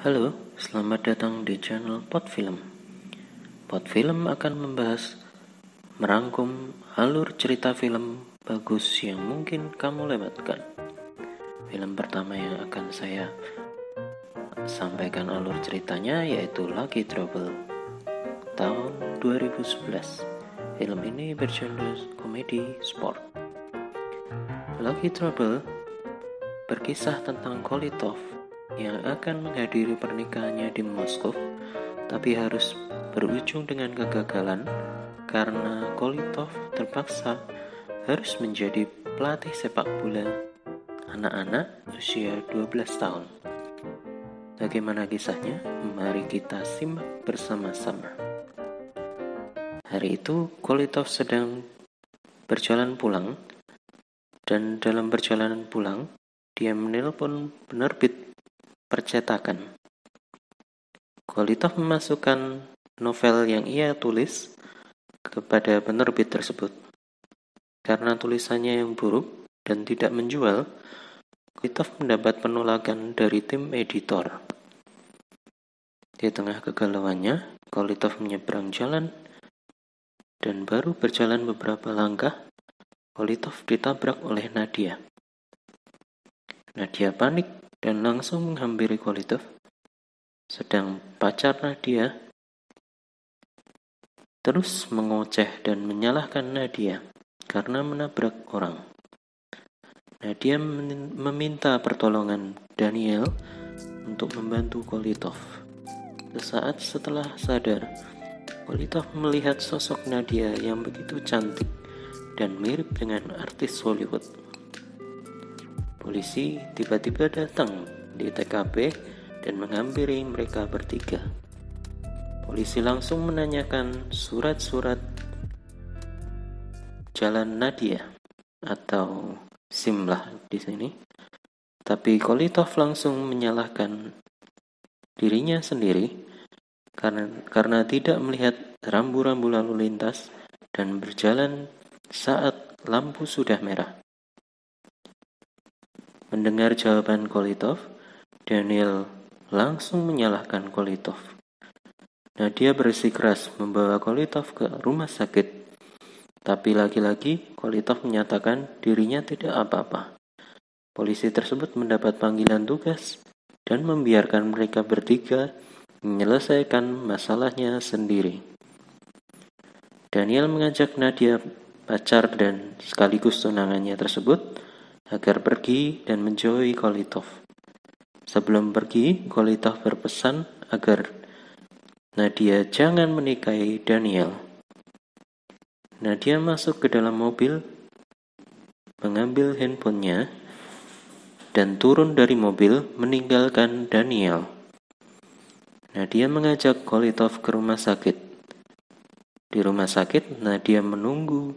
Halo, selamat datang di channel Podfilm. Podfilm akan merangkum alur cerita film bagus yang mungkin kamu lewatkan. Film pertama yang akan saya sampaikan alur ceritanya yaitu Lucky Trouble tahun 2011. Film ini bergenre komedi sport. Lucky Trouble berkisah tentang Kolitov yang akan menghadiri pernikahannya di Moskow, tapi harus berujung dengan kegagalan karena Kolitov terpaksa harus menjadi pelatih sepak bola anak-anak usia 12 tahun. Bagaimana kisahnya? Mari kita simak bersama-sama. Hari itu Kolitov sedang berjalan pulang, dan dalam perjalanan pulang dia menelpon penerbit percetakan. Kolitov memasukkan novel yang ia tulis kepada penerbit tersebut. Karena tulisannya yang buruk dan tidak menjual, Kolitov mendapat penolakan dari tim editor. Di tengah kegalauannya, Kolitov menyeberang jalan, dan baru berjalan beberapa langkah, Kolitov ditabrak oleh Nadia. Nadia panik dan langsung menghampiri Kolitov, sedang pacar Nadia terus mengoceh dan menyalahkan Nadia karena menabrak orang. Nadia meminta pertolongan Daniel untuk membantu Kolitov. Sesaat setelah sadar, Kolitov melihat sosok Nadia yang begitu cantik dan mirip dengan artis Hollywood. Polisi tiba-tiba datang di TKP dan menghampiri mereka bertiga. Polisi langsung menanyakan surat-surat jalan Nadia atau SIM lah di sini. Tapi Kolitov langsung menyalahkan dirinya sendiri karena tidak melihat rambu-rambu lalu lintas dan berjalan saat lampu sudah merah. Mendengar jawaban Kolitov, Daniel langsung menyalahkan Kolitov. Nadia bersikeras membawa Kolitov ke rumah sakit, tapi lagi-lagi Kolitov menyatakan dirinya tidak apa-apa. Polisi tersebut mendapat panggilan tugas dan membiarkan mereka bertiga menyelesaikan masalahnya sendiri. Daniel mengajak Nadia, pacar dan sekaligus tunangannya tersebut, agar pergi dan menjauhi Kolitov. Sebelum pergi, Kolitov berpesan agar Nadia jangan menikahi Daniel. Nadia masuk ke dalam mobil, mengambil handphonenya, dan turun dari mobil meninggalkan Daniel. Nadia mengajak Kolitov ke rumah sakit. Di rumah sakit, Nadia menunggu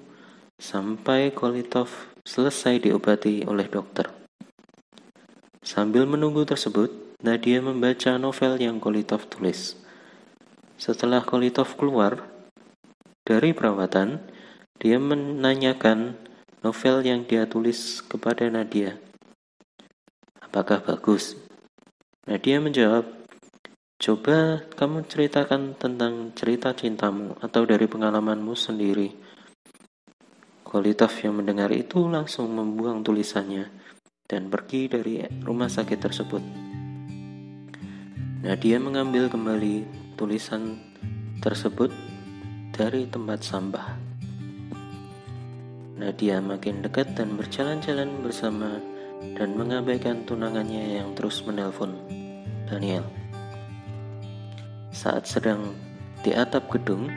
sampai Kolitov selesai diobati oleh dokter. Sambil menunggu tersebut, Nadia membaca novel yang Kolitov tulis. Setelah Kolitov keluar dari perawatan, dia menanyakan novel yang dia tulis kepada Nadia. Apakah bagus? Nadia menjawab, coba kamu ceritakan tentang cerita cintamu atau dari pengalamanmu sendiri. Kolitov yang mendengar itu langsung membuang tulisannya dan pergi dari rumah sakit tersebut. Nadia mengambil kembali tulisan tersebut dari tempat sampah. Nadia makin dekat dan berjalan-jalan bersama dan mengabaikan tunangannya yang terus menelpon Daniel. Saat sedang di atap gedung,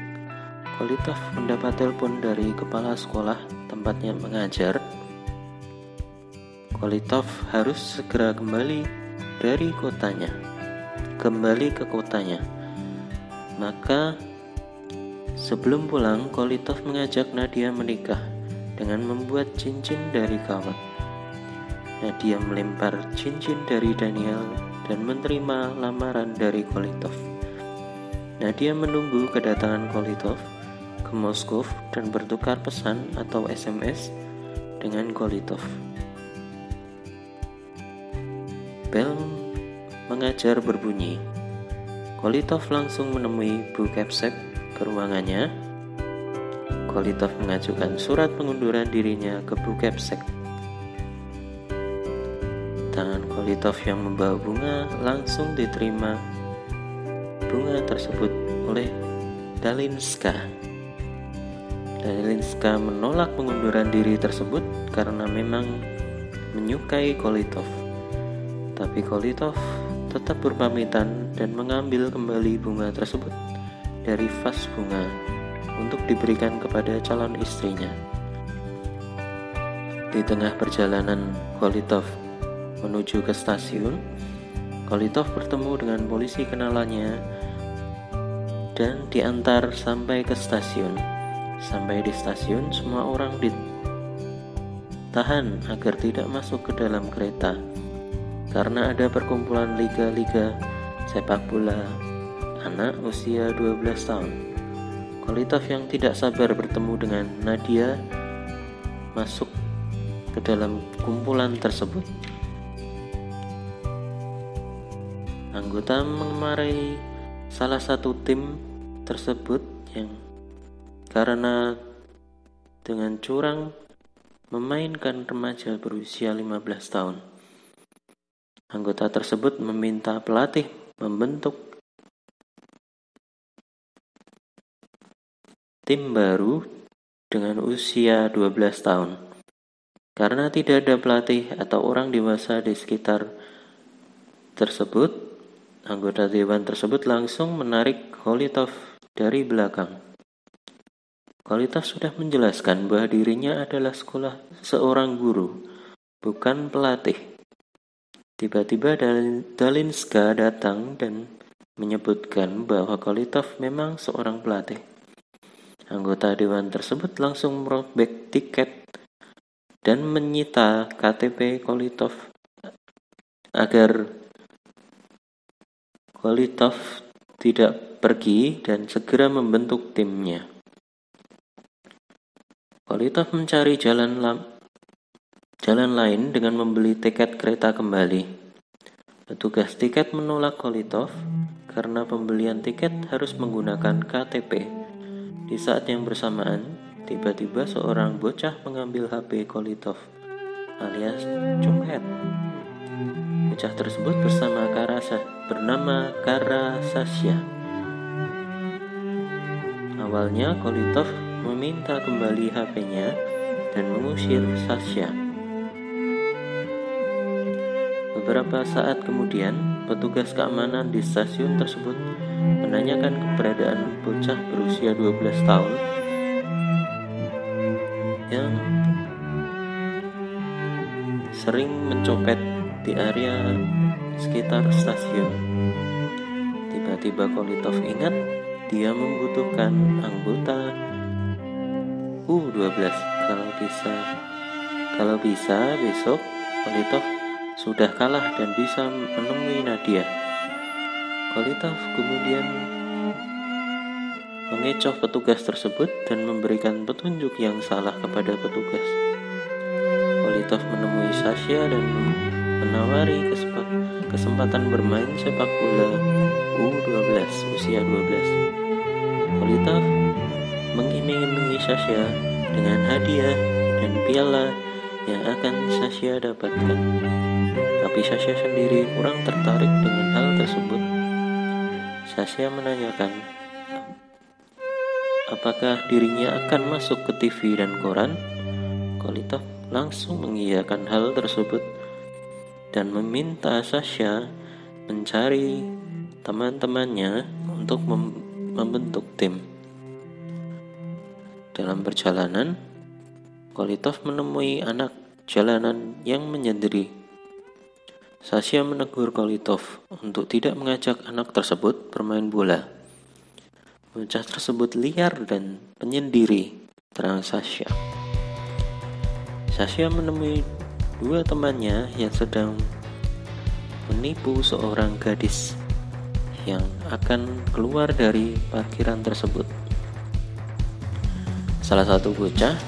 Kolitov mendapat telepon dari kepala sekolah tempatnya mengajar. Kolitov harus segera kembali ke kotanya. Maka sebelum pulang, Kolitov mengajak Nadia menikah dengan membuat cincin dari kawat. Nadia melempar cincin dari Daniel dan menerima lamaran dari Kolitov. Nadia menunggu kedatangan Kolitov ke Moskow dan bertukar pesan atau SMS dengan Kolitov. Bel mengajar berbunyi. Kolitov langsung menemui Bu Kepsek ke ruangannya. Kolitov mengajukan surat pengunduran dirinya ke Bu Kepsek. Tangan Kolitov yang membawa bunga langsung diterima bunga tersebut oleh Dalinska. Dalinska menolak pengunduran diri tersebut karena memang menyukai Kolitov. Tapi Kolitov tetap berpamitan dan mengambil kembali bunga tersebut dari vas bunga untuk diberikan kepada calon istrinya. Di tengah perjalanan Kolitov menuju ke stasiun, Kolitov bertemu dengan polisi kenalannya dan diantar sampai ke stasiun. Sampai di stasiun, semua orang ditahan agar tidak masuk ke dalam kereta karena ada perkumpulan liga-liga sepak bola anak usia 12 tahun. Kolitov yang tidak sabar bertemu dengan Nadia masuk ke dalam kumpulan tersebut. Anggota memarahi salah satu tim tersebut yang karena dengan curang memainkan remaja berusia 15 tahun. Anggota tersebut meminta pelatih membentuk tim baru dengan usia 12 tahun. Karena tidak ada pelatih atau orang dewasa di sekitar tersebut, anggota dewan tersebut langsung menarik Kolitov dari belakang. Kolitov sudah menjelaskan bahwa dirinya adalah seorang guru, bukan pelatih. Tiba-tiba Dalinska datang dan menyebutkan bahwa Kolitov memang seorang pelatih. Anggota dewan tersebut langsung merobek tiket dan menyita KTP Kolitov agar Kolitov tidak pergi dan segera membentuk timnya. Kolitov mencari jalan lain dengan membeli tiket kereta kembali. Petugas tiket menolak Kolitov karena pembelian tiket harus menggunakan KTP. Di saat yang bersamaan, tiba-tiba seorang bocah mengambil HP Kolitov alias copet. Bocah tersebut bernama Kara Sasya. Awalnya Kolitov meminta kembali HP-nya dan mengusir Sasya. Beberapa saat kemudian, petugas keamanan di stasiun tersebut menanyakan keberadaan bocah berusia 12 tahun yang sering mencopet di area sekitar stasiun. Tiba-tiba Kolitov ingat dia membutuhkan anggota U12. Kalau bisa besok Kolitov sudah kalah dan bisa menemui Nadia. Kolitov kemudian mengecoh petugas tersebut dan memberikan petunjuk yang salah kepada petugas. Kolitov menemui Sasya dan menawari kesempatan bermain sepak bola U12 usia 12. Kolitov mengiming-imingi Sasya dengan hadiah dan piala yang akan Sasya dapatkan. Tapi Sasya sendiri kurang tertarik dengan hal tersebut. Sasya menanyakan apakah dirinya akan masuk ke TV dan koran. Kolitov langsung mengiyakan hal tersebut dan meminta Sasya mencari teman-temannya untuk membentuk tim. Dalam perjalanan, Kolitov menemui anak jalanan yang menyendiri. Sasya menegur Kolitov untuk tidak mengajak anak tersebut bermain bola. Bocah tersebut liar dan penyendiri, terang Sasya. Sasya menemui dua temannya yang sedang menipu seorang gadis yang akan keluar dari parkiran tersebut. Salah satu bocah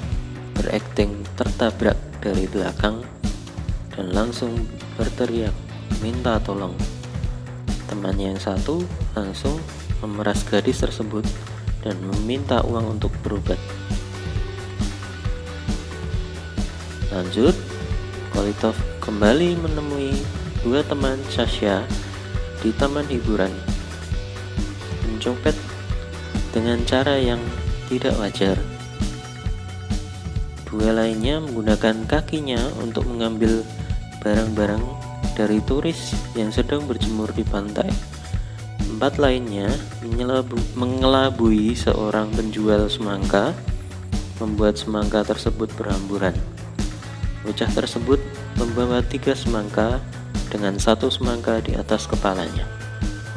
berakting tertabrak dari belakang dan langsung berteriak minta tolong. Temannya yang satu langsung memeras gadis tersebut dan meminta uang untuk berobat. Lanjut, Kolitov kembali menemui dua teman Sasha di taman hiburan, mencopet dengan cara yang tidak wajar. Dua lainnya menggunakan kakinya untuk mengambil barang-barang dari turis yang sedang berjemur di pantai. 4 lainnya mengelabui seorang penjual semangka, membuat semangka tersebut berhamburan. Bocah tersebut membawa 3 semangka dengan 1 semangka di atas kepalanya.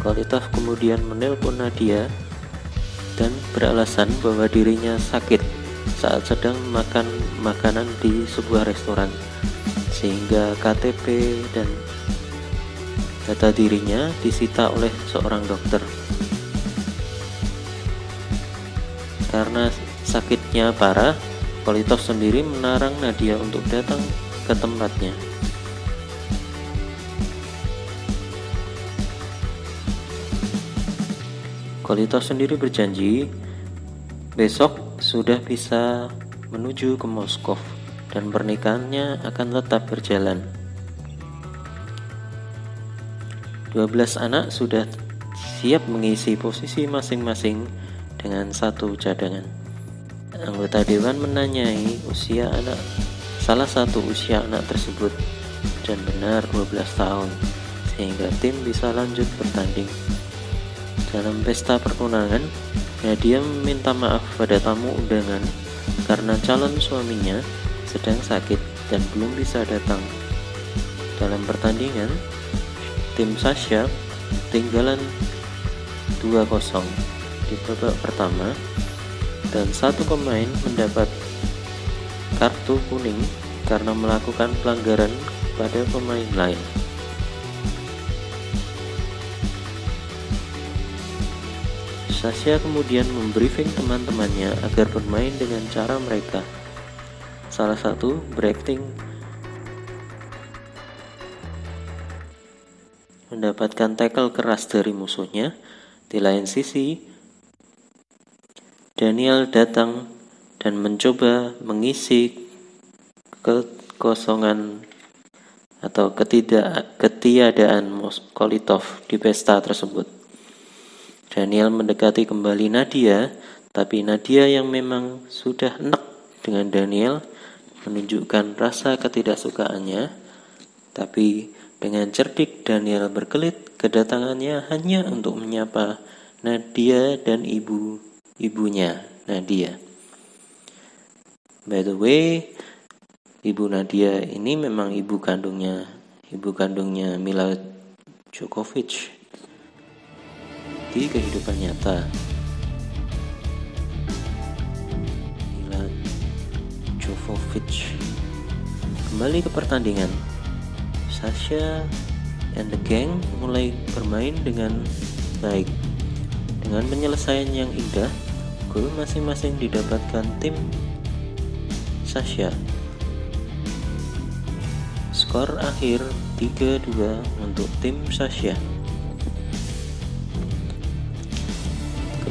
Kolitov kemudian menelpon Nadia dan beralasan bahwa dirinya sakit saat sedang makan makanan di sebuah restoran, sehingga KTP dan data dirinya disita oleh seorang dokter. Karena sakitnya parah, Kolitov sendiri menarang Nadia untuk datang ke tempatnya. Kolitov sendiri berjanji besok sudah bisa menuju ke Moskow dan pernikahannya akan tetap berjalan. 12 anak sudah siap mengisi posisi masing-masing dengan 1 cadangan. Anggota dewan menanyai salah satu usia anak tersebut, dan benar 12 tahun, sehingga tim bisa lanjut bertanding. Dalam pesta pertunangan, Nadia meminta maaf pada tamu undangan karena calon suaminya sedang sakit dan belum bisa datang. Dalam pertandingan, tim Sasha ketinggalan 2-0 di babak pertama, dan 1 pemain mendapat kartu kuning karena melakukan pelanggaran pada pemain lain. Sasha kemudian membriefing teman-temannya agar bermain dengan cara mereka. Salah satu berakting mendapatkan tackle keras dari musuhnya. Di lain sisi, Daniel datang dan mencoba mengisi kekosongan atau ketiadaan Kolitov di pesta tersebut. Daniel mendekati kembali Nadia, tapi Nadia yang memang sudah enak dengan Daniel menunjukkan rasa ketidaksukaannya. Tapi dengan cerdik Daniel berkelit kedatangannya hanya untuk menyapa Nadia dan ibunya Nadia. By the way, ibu Nadia ini memang ibu kandungnya Mila Djokovic di kehidupan nyata. Mila Djokovic. Kembali ke pertandingan, Sasha and the gang mulai bermain dengan baik. Dengan penyelesaian yang indah, gol masing-masing didapatkan tim Sasha. Skor akhir 3-2 untuk tim Sasha.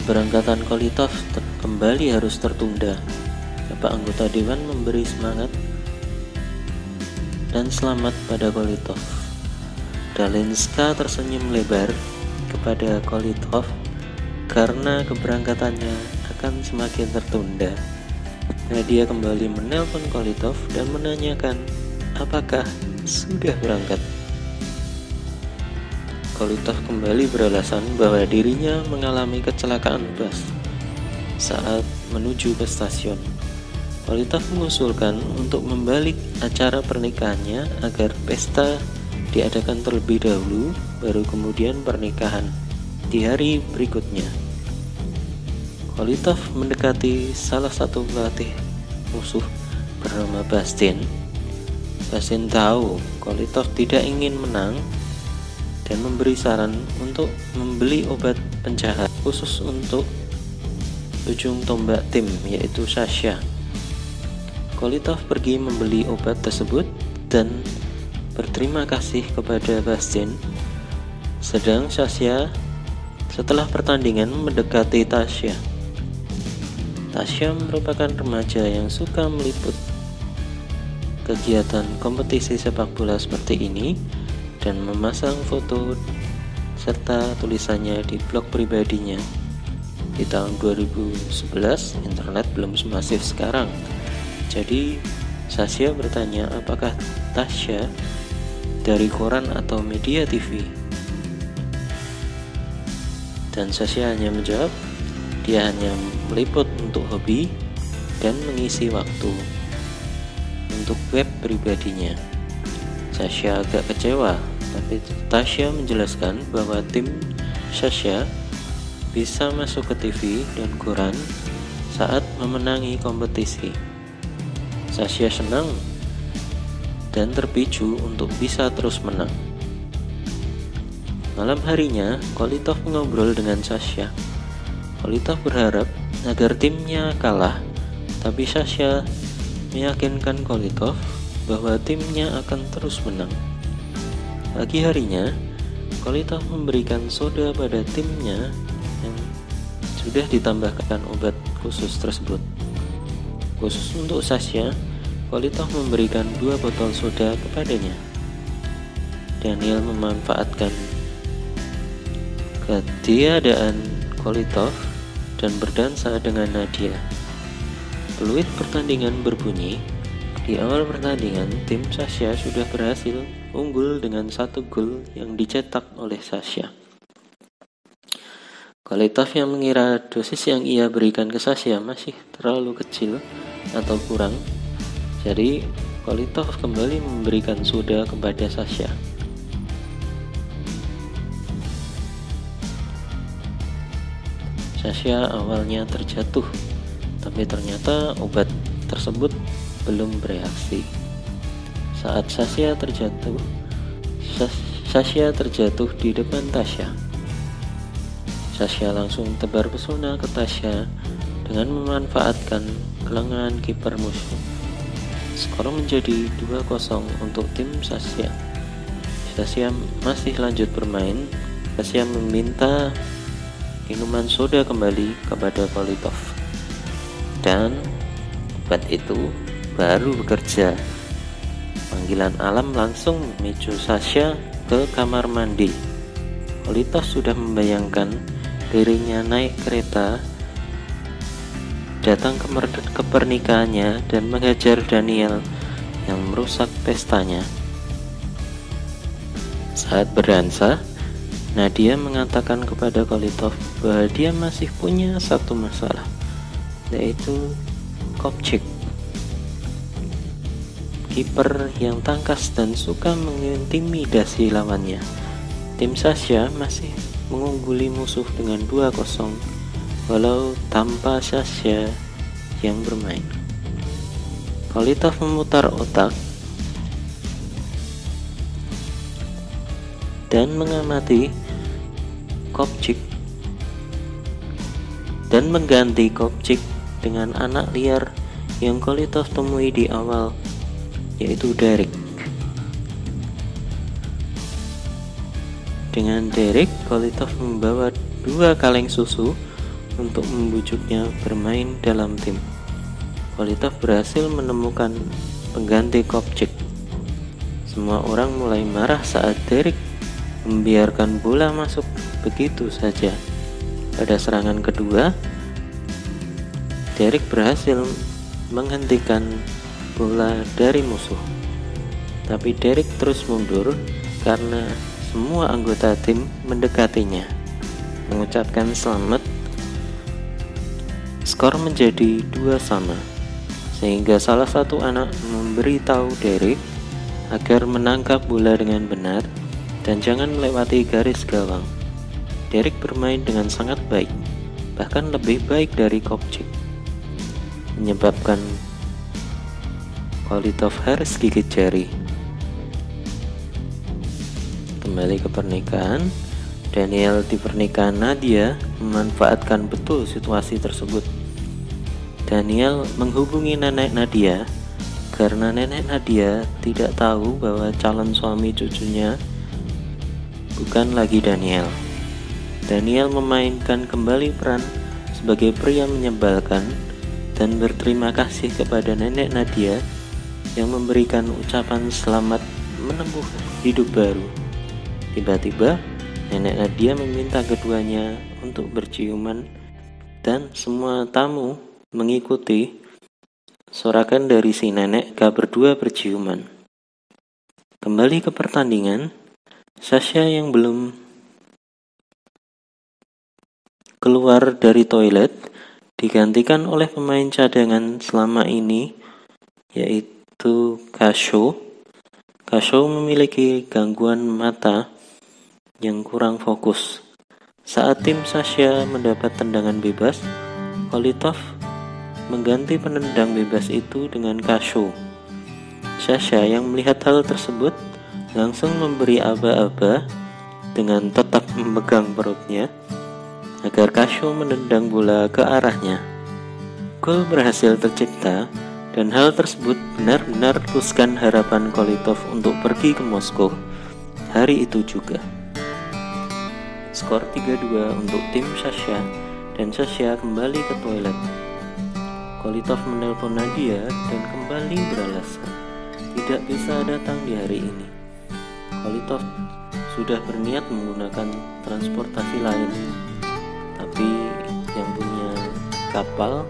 Keberangkatan Kolitov kembali harus tertunda. Bapak anggota dewan memberi semangat dan selamat pada Kolitov. Dalenska tersenyum lebar kepada Kolitov karena keberangkatannya akan semakin tertunda. Nadia kembali menelpon Kolitov dan menanyakan apakah sudah berangkat. Kolitov kembali beralasan bahwa dirinya mengalami kecelakaan bus saat menuju ke stasiun. Kolitov mengusulkan untuk membalik acara pernikahannya agar pesta diadakan terlebih dahulu, baru kemudian pernikahan di hari berikutnya. Kolitov mendekati salah satu pelatih musuh bernama Bastin. Bastin tahu Kolitov tidak ingin menang dan memberi saran untuk membeli obat penjahat khusus untuk ujung tombak tim, yaitu Sasha. Kolitov pergi membeli obat tersebut dan berterima kasih kepada Bastin Sedang Sasha setelah pertandingan mendekati Tasya. Tasya merupakan remaja yang suka meliput kegiatan kompetisi sepak bola seperti ini dan memasang foto serta tulisannya di blog pribadinya. Di tahun 2011 internet belum semasif sekarang. Jadi Sasha bertanya apakah Tasya dari koran atau media TV. Dan Sasha hanya menjawab dia hanya meliput untuk hobi dan mengisi waktu untuk web pribadinya. Sasha agak kecewa, tapi Tasya menjelaskan bahwa tim Sasha bisa masuk ke TV dan koran saat memenangi kompetisi. Sasha senang dan terpicu untuk bisa terus menang. Malam harinya, Kolitov mengobrol dengan Sasha. Kolitov berharap agar timnya kalah, tapi Sasha meyakinkan Kolitov bahwa timnya akan terus menang. Pagi harinya, Kolitov memberikan soda pada timnya yang sudah ditambahkan obat khusus tersebut. Khusus untuk Sasha, Kolitov memberikan 2 botol soda kepadanya. Daniel memanfaatkan ketiadaan Kolitov dan berdansa dengan Nadia. Peluit pertandingan berbunyi. Di awal pertandingan, tim Sasha sudah berhasil unggul dengan 1 gol yang dicetak oleh Sasha. Kolitov yang mengira dosis yang ia berikan ke Sasha masih terlalu kecil atau kurang, jadi Kolitov kembali memberikan soda kepada Sasha. Sasha awalnya terjatuh, tapi ternyata obat tersebut belum bereaksi. Saat Sasha terjatuh di depan Tasya. Sasha langsung tebar pesona ke Tasya dengan memanfaatkan kelengahan kiper musuh. Skor menjadi 2-0 untuk tim Sasha. Sasha masih lanjut bermain. Sasha meminta minuman soda kembali kepada Kolitov, dan obat itu baru bekerja. Panggilan alam langsung memicu Sasha ke kamar mandi. Kolitov sudah membayangkan dirinya naik kereta datang ke pernikahannya dan menghajar Daniel yang merusak pestanya. Saat berdansa, Nadia mengatakan kepada Kolitov bahwa dia masih punya satu masalah, yaitu Kopchik, kiper yang tangkas dan suka mengintimidasi lawannya. Tim Sasha masih mengungguli musuh dengan 2-0 walau tanpa Sasha yang bermain. Kolitov memutar otak dan mengamati Kopchik dan mengganti Kopchik dengan anak liar yang Kolitov temui di awal, yaitu Derek. Dengan Derek, Kolitov membawa 2 kaleng susu untuk membujuknya bermain dalam tim. Kolitov berhasil menemukan pengganti Kopchik. Semua orang mulai marah saat Derek membiarkan bola masuk begitu saja. Pada serangan kedua, Derek berhasil menghentikan bola dari musuh. Tapi Derek terus mundur karena semua anggota tim mendekatinya, mengucapkan selamat. Skor menjadi 2-2, sehingga salah satu anak memberitahu Derek agar menangkap bola dengan benar dan jangan melewati garis gawang. Derek bermain dengan sangat baik, bahkan lebih baik dari Kopchik, menyebabkan Kolitov harus gigit jari. Kembali ke pernikahan, Daniel di pernikahan Nadia memanfaatkan betul situasi tersebut. Daniel menghubungi nenek Nadia karena nenek Nadia tidak tahu bahwa calon suami cucunya bukan lagi Daniel. Daniel memainkan kembali peran sebagai pria menyebalkan dan berterima kasih kepada nenek Nadia yang memberikan ucapan selamat menempuh hidup baru. Tiba-tiba nenek Nadia meminta keduanya untuk berciuman dan semua tamu mengikuti sorakan dari si nenek. Berdua berciuman. Kembali ke pertandingan, Sasha yang belum keluar dari toilet digantikan oleh pemain cadangan selama ini, yaitu Kasho. Kasho memiliki gangguan mata yang kurang fokus. Saat tim Sasha mendapat tendangan bebas, Kolitov mengganti penendang bebas itu dengan Kasho. Sasha yang melihat hal tersebut langsung memberi aba-aba dengan tetap memegang perutnya agar Kasho menendang bola ke arahnya. Gol berhasil tercipta dan hal tersebut benar-benar teruskan harapan Kolitov untuk pergi ke Moskow hari itu juga. Skor 3-2 untuk tim Sasha dan Sasha kembali ke toilet. Kolitov menelpon Nadia dan kembali beralasan tidak bisa datang di hari ini. Kolitov sudah berniat menggunakan transportasi lain, tapi yang punya kapal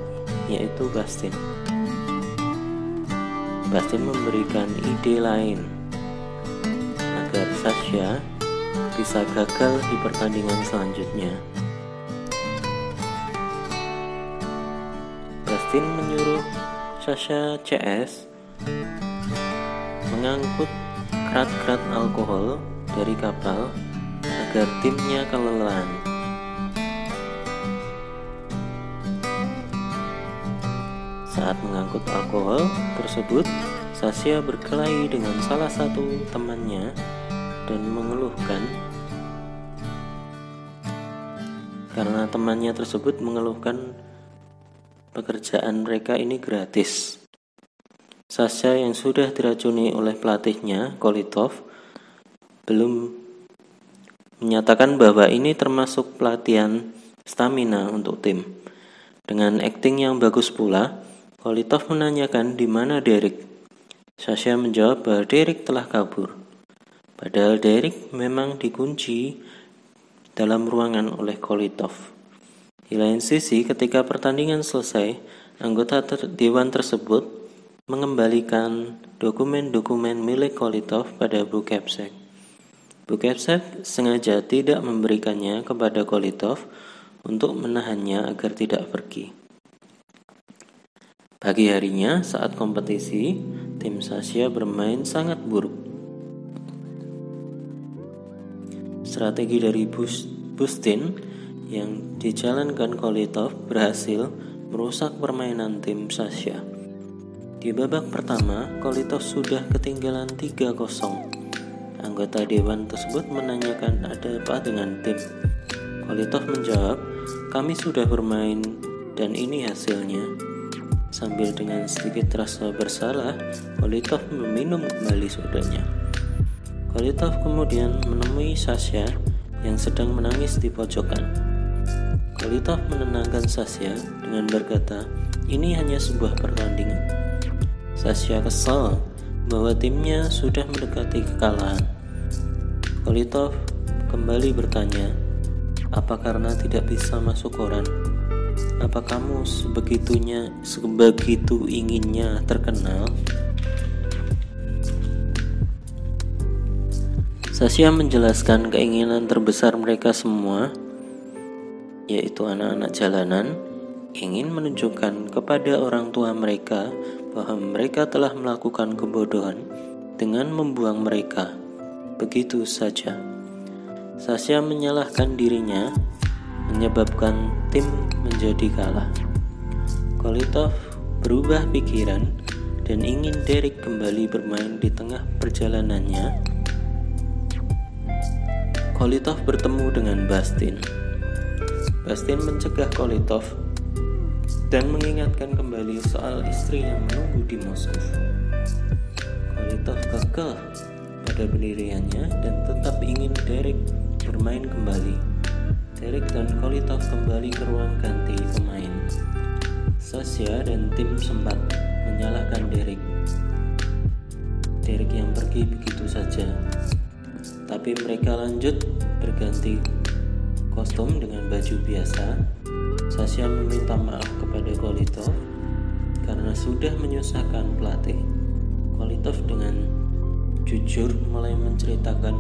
yaitu Bastin. Bastin memberikan ide lain agar Sasha bisa gagal di pertandingan selanjutnya. Bastin menyuruh Sasha CS mengangkut kerat-kerat alkohol dari kapal agar timnya kelelahan. Saat mengangkut alkohol tersebut, Sasha berkelahi dengan salah satu temannya dan mengeluhkan karena temannya tersebut mengeluhkan pekerjaan mereka ini gratis. Sasha yang sudah diracuni oleh pelatihnya, Kolitov, belum menyatakan bahwa ini termasuk pelatihan stamina untuk tim. Dengan akting yang bagus pula, Kolitov menanyakan di mana Derek. Sasha menjawab bahwa Derek telah kabur. Padahal Derek memang dikunci dalam ruangan oleh Kolitov. Di lain sisi, ketika pertandingan selesai, anggota dewan tersebut mengembalikan dokumen-dokumen milik Kolitov pada Bukevsek. Bukevsek sengaja tidak memberikannya kepada Kolitov untuk menahannya agar tidak pergi. Pagi harinya, saat kompetisi, tim Sasha bermain sangat buruk. Strategi dari Bustin yang dijalankan Kolitov berhasil merusak permainan tim Sasha. Di babak pertama, Kolitov sudah ketinggalan 3-0. Anggota dewan tersebut menanyakan ada apa dengan tim. Kolitov menjawab, kami sudah bermain dan ini hasilnya. Sambil dengan sedikit rasa bersalah, Kolitov meminum kembali sodanya. Kolitov kemudian menemui Sasha yang sedang menangis di pojokan. Kolitov menenangkan Sasha dengan berkata, ini hanya sebuah pertandingan. Sasha kesal bahwa timnya sudah mendekati kekalahan. Kolitov kembali bertanya, apa karena tidak bisa masuk koran? Apa kamu sebegitu inginnya terkenal? Sasha menjelaskan keinginan terbesar mereka semua, yaitu anak-anak jalanan, ingin menunjukkan kepada orang tua mereka bahwa mereka telah melakukan kebodohan dengan membuang mereka begitu saja. Sasha menyalahkan dirinya menyebabkan tim menjadi kalah. Kolitov berubah pikiran dan ingin Derek kembali bermain. Di tengah perjalanannya, Kolitov bertemu dengan Bastin. Bastin mencegah Kolitov dan mengingatkan kembali soal istri yang menunggu di Moskow. Kolitov kekeh pada pendiriannya dan tetap ingin Derek bermain kembali. Derek dan Kolitov kembali ke ruang ganti pemain. Sasha dan tim sempat menyalahkan Derek. Derek yang pergi begitu saja. Tapi mereka lanjut berganti kostum dengan baju biasa. Sasha meminta maaf kepada Kolitov karena sudah menyusahkan pelatih. Kolitov dengan jujur mulai menceritakan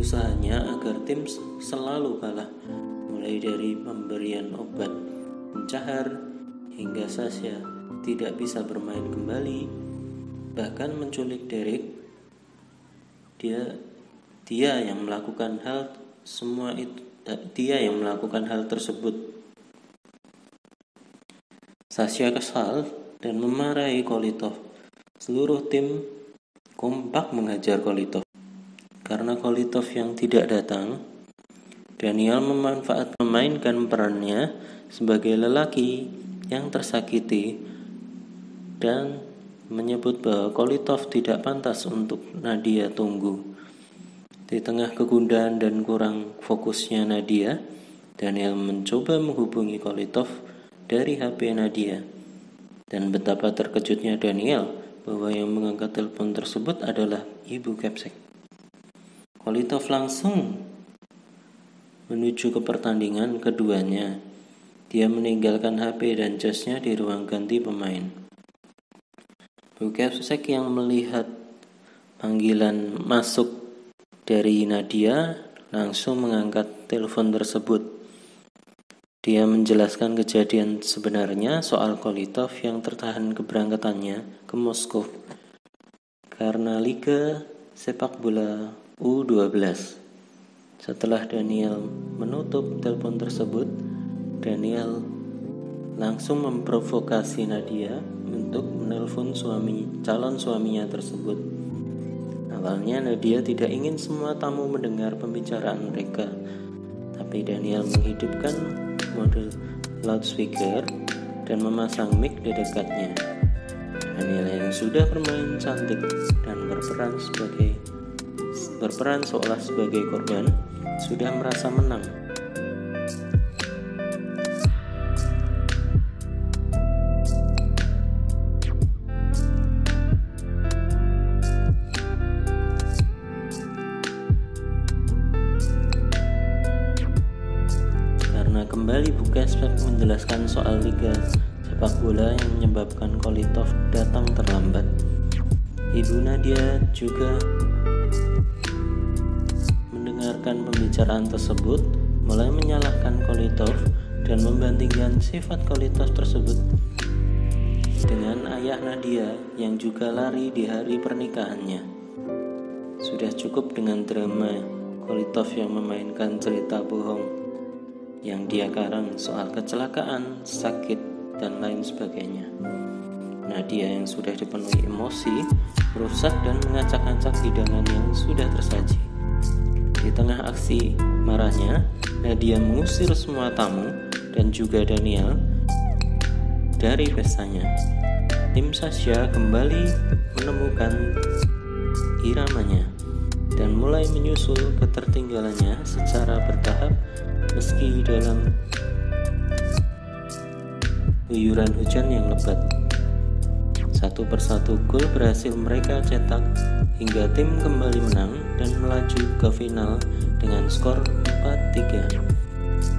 usahanya agar tim selalu kalah, mulai dari pemberian obat pencahar hingga Sasha tidak bisa bermain kembali, bahkan menculik Derek. Dia yang melakukan hal tersebut. Sasha kesal dan memarahi Kolitov. Seluruh tim kompak menghajar Kolitov. Karena Kolitov yang tidak datang, Daniel memainkan perannya sebagai lelaki yang tersakiti dan menyebut bahwa Kolitov tidak pantas untuk Nadia tunggu. Di tengah kegundahan dan kurang fokusnya Nadia, Daniel mencoba menghubungi Kolitov dari HP Nadia. Dan betapa terkejutnya Daniel bahwa yang mengangkat telepon tersebut adalah Ibu Kepsek. Kolitov langsung menuju ke pertandingan keduanya. Dia meninggalkan HP dan jasnya di ruang ganti pemain. Bu Kepsek yang melihat panggilan masuk dari Nadia langsung mengangkat telepon tersebut. Dia menjelaskan kejadian sebenarnya soal Kolitov yang tertahan keberangkatannya ke Moskow karena Liga Sepak Bola U12. Setelah Daniel menutup telepon tersebut, Daniel langsung memprovokasi Nadia untuk menelpon calon suaminya tersebut. Awalnya Nadia tidak ingin semua tamu mendengar pembicaraan mereka, tapi Daniel menghidupkan mode loudspeaker dan memasang mic di dekatnya. Daniel yang sudah bermain cantik dan berperan seolah sebagai korban sudah merasa menang. Karena kembali Bu Kepsek menjelaskan soal Liga Sepak Bola yang menyebabkan Kolitov datang terlambat. Ibu Nadia juga mendengarkan pembicaraan tersebut, mulai menyalahkan Kolitov dan membandingkan sifat Kolitov tersebut dengan ayah Nadia yang juga lari di hari pernikahannya. Sudah cukup dengan drama Kolitov yang memainkan cerita bohong yang dia karang soal kecelakaan, sakit, dan lain sebagainya. Nadia yang sudah dipenuhi emosi merusak dan mengacak-acak hidangan yang sudah tersaji. Di tengah aksi marahnya, Nadia mengusir semua tamu dan juga Daniel dari pestanya. Tim Sasha kembali menemukan iramanya dan mulai menyusul ketertinggalannya secara bertahap meski dalam guyuran hujan yang lebat. Satu persatu gol berhasil mereka cetak hingga tim kembali menang dan melaju ke final dengan skor 4-3.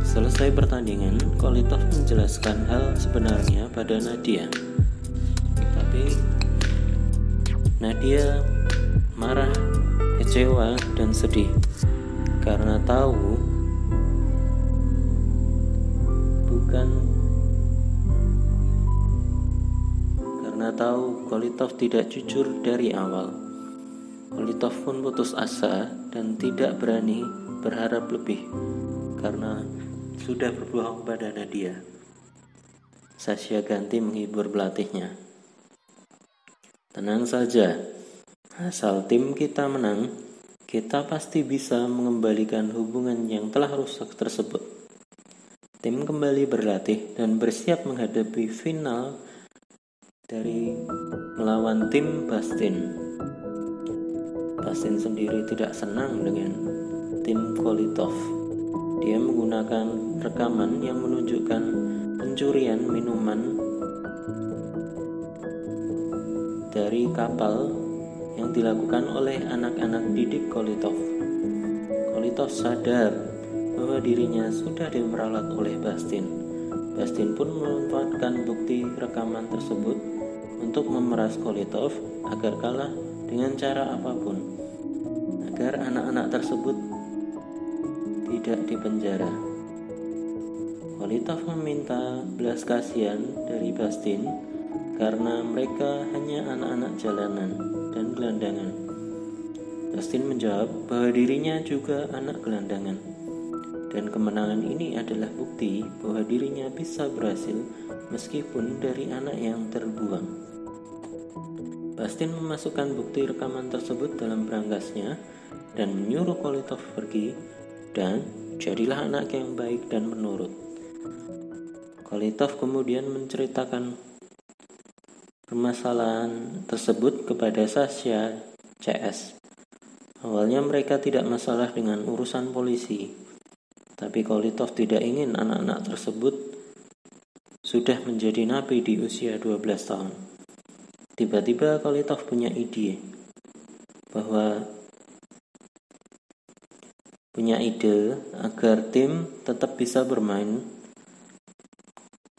Selesai pertandingan, Kolitov menjelaskan hal sebenarnya pada Nadia. Tapi Nadia marah, kecewa, dan sedih karena tahu Kolitov tidak jujur dari awal. Kolitov pun putus asa dan tidak berani berharap lebih karena sudah berbohong pada Nadia. Sasha ganti menghibur pelatihnya. Tenang saja, asal tim kita menang, kita pasti bisa mengembalikan hubungan yang telah rusak tersebut. Tim kembali berlatih dan bersiap menghadapi final dari melawan tim Bastin. Bastin sendiri tidak senang dengan tim Kolitov. Dia menggunakan rekaman yang menunjukkan pencurian minuman dari kapal yang dilakukan oleh anak-anak didik Kolitov. Kolitov sadar bahwa dirinya sudah diperalat oleh Bastin. Bastin pun memanfaatkan bukti rekaman tersebut untuk memeras Kolitov agar kalah dengan cara apapun, agar anak-anak tersebut tidak dipenjara. Kolitov meminta belas kasihan dari Bastin karena mereka hanya anak-anak jalanan dan gelandangan. Bastin menjawab bahwa dirinya juga anak gelandangan, dan kemenangan ini adalah bukti bahwa dirinya bisa berhasil meskipun dari anak yang terbuang. Bastin memasukkan bukti rekaman tersebut dalam berangkasnya dan menyuruh Kolitov pergi, dan jadilah anak yang baik dan menurut. Kolitov kemudian menceritakan permasalahan tersebut kepada Sasha CS. Awalnya mereka tidak masalah dengan urusan polisi, tapi Kolitov tidak ingin anak-anak tersebut sudah menjadi napi di usia 12 tahun. Tiba-tiba Kolitov punya ide agar tim tetap bisa bermain,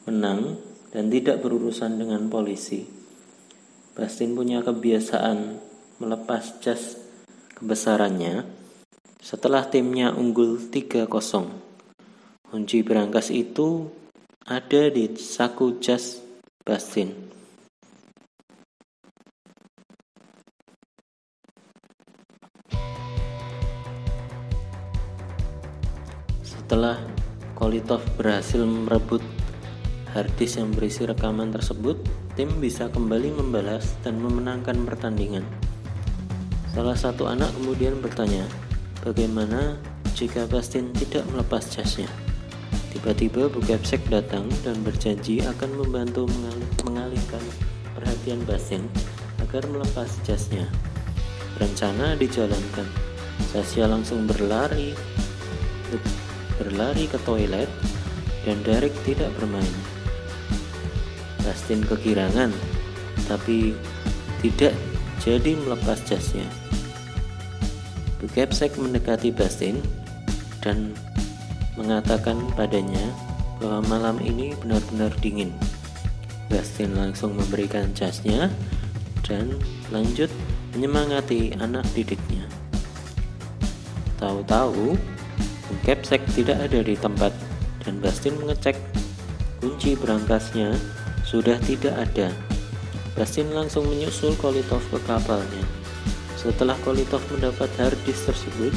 menang, dan tidak berurusan dengan polisi. Bastin punya kebiasaan melepas jas kebesarannya setelah timnya unggul 3-0. Kunci berangkas itu ada di saku jas Bastin. Setelah Kolitov berhasil merebut harddisk yang berisi rekaman tersebut, tim bisa kembali membalas dan memenangkan pertandingan. Salah satu anak kemudian bertanya, bagaimana jika Bastin tidak melepas jasnya? Tiba-tiba Bu Capsek datang dan berjanji akan membantu mengalihkan perhatian Bastin agar melepas jasnya. Rencana dijalankan. Sasha langsung berlari ke toilet dan Derek tidak bermain. Bastin kegirangan, tapi tidak jadi melepas jasnya. Bu Capsek mendekati Bastin dan mengatakan padanya bahwa malam ini benar-benar dingin. Bastin langsung memberikan jasnya dan lanjut menyemangati anak didiknya. Tahu-tahu Bu Capsek tidak ada di tempat dan Bastin mengecek kunci berangkasnya sudah tidak ada. Bastin langsung menyusul Kolitov ke kapalnya. Setelah Kolitov mendapat harddisk tersebut,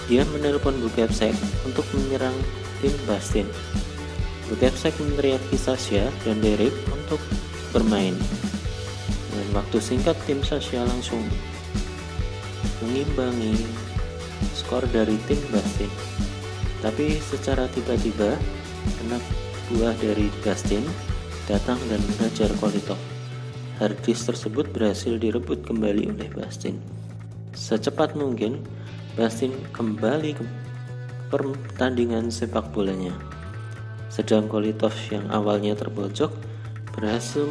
dia menelpon Bu Capsek untuk menyerang tim Bastin. Bu Capsek meneriaki Sasha dan Derek untuk bermain. Dengan waktu singkat, tim Sasha langsung mengimbangi skor dari tim Bastin. Tapi secara tiba-tiba, anak buah dari Bastin datang dan menghajar Kolitov. Harddisk tersebut berhasil direbut kembali oleh Bastin. Secepat mungkin, Bastin kembali ke pertandingan sepak bolanya. Sedang Kolitov yang awalnya terpojok berhasil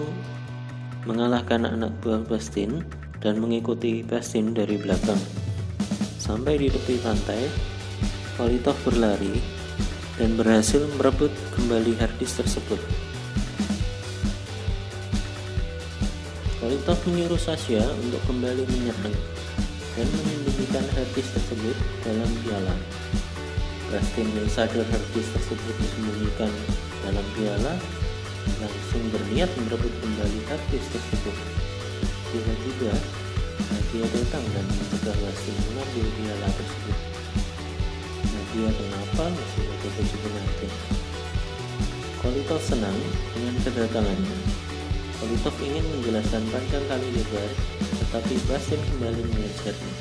mengalahkan anak buah Bastin dan mengikuti Bastin dari belakang. Sampai di tepi pantai, Kolitov berlari dan berhasil merebut kembali harddisk tersebut. Kolitov menyuruh Sasha untuk kembali menyerang dan menyembunyikan harddisk tersebut dalam piala. Bastin yang sadar harddisk tersebut disembunyikan dalam piala langsung berniat merebut kembali harddisk tersebut. Tiba-tiba Nadia datang dan mencegah Bastin mengambil piala tersebut. Nadia kenapa masih ada baju pengantin? Kolitov senang dengan kedatangannya. Kolitov ingin menjelaskan panjang kali lebar, tetapi Bastin kembali mengejarnya.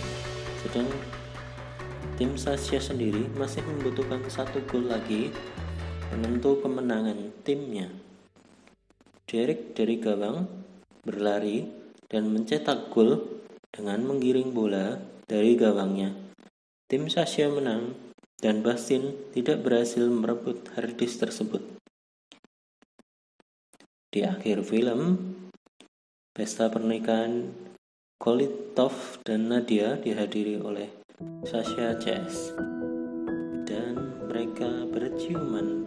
Sedang tim Sasha sendiri masih membutuhkan 1 gol lagi penentu kemenangan timnya. Derek dari gawang berlari dan mencetak gol dengan menggiring bola dari gawangnya. Tim Sasha menang dan Bastin tidak berhasil merebut harddisk tersebut. Di akhir film, pesta pernikahan Kolitov dan Nadia dihadiri oleh Sasha CS dan mereka berciuman